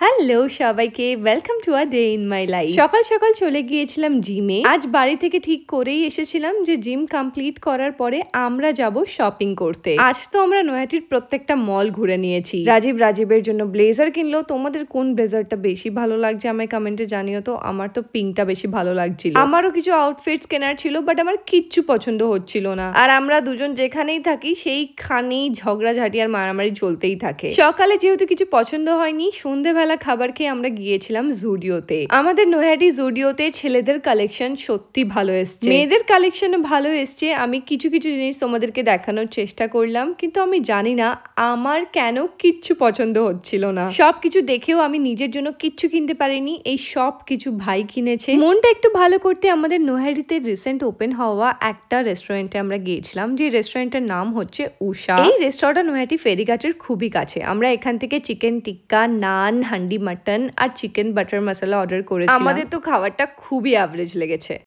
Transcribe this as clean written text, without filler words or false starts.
Hello সবাইকে, welcome to a day in my life. সকাল সকাল চলে গিয়েছিলাম জিমে। আজ বাড়ি থেকে ঠিক করেই এসেছিলাম যে জিম কমপ্লিট করার পরে আমরা যাব শপিং করতে। আজ তো আমরা নয়াটির প্রত্যেকটা মল ঘুরে নিয়েছি। রাজীবের জন্য ব্লেজার কিনলো। তোমাদের কোন ব্লেজারটা বেশি ভালো লাগছে আমায় কমেন্টে জানিও তো। আমার তো পিঙ্কটা বেশি ভালো লাগছিল। আমারও কিছু আউটফিটস কেনার ছিল, বাট আমার কিচ্ছু পছন্দ হচ্ছিল না। আর আমরা দুজন যেখানেই থাকি সেইখানেই ঝগড়াঝাটি আর মারামারি চলতেই থাকে। সকালে যেহেতু কিছু পছন্দ হয়নি, সন্ধ্যেবেলা খাবার খেয়ে আমরা গিয়েছিলাম জুডিওতে। আমাদের নৈহাটি জুডিওতে ছেলেদের কালেকশন সত্যি ভালো এসছে, মেয়েদের কালেকশনও ভালো এসছে। আমি কিছু কিছু জিনিস তোমাদেরকে দেখানোর চেষ্টা করলাম, কিন্তু আমি জানি না আমার কেন কিচ্ছু পছন্দ হচ্ছিল না। সবকিছু দেখেও আমি নিজের জন্য কিচ্ছু কিনতে পারিনি। এই সব কিছু ভাই কিনেছে। মনটা একটু ভালো করতে আমাদের নৈহাটিতে রিসেন্ট ওপেন হওয়া একটা রেস্টুরেন্টে আমরা গিয়েছিলাম, যে রেস্টুরেন্টের নাম হচ্ছে উষা। এই রেস্টুরেন্টটা নৈহাটি ফেরিঘাটের খুবই কাছে। আমরা এখান থেকে চিকেন টিক্কা, নান, হান্ডি মাটন আর চিকেন বাটার মশলা অর্ডার করেছিলাম। আমাদের তো খাবারটা খুবই অ্যাভারেজ লেগেছে।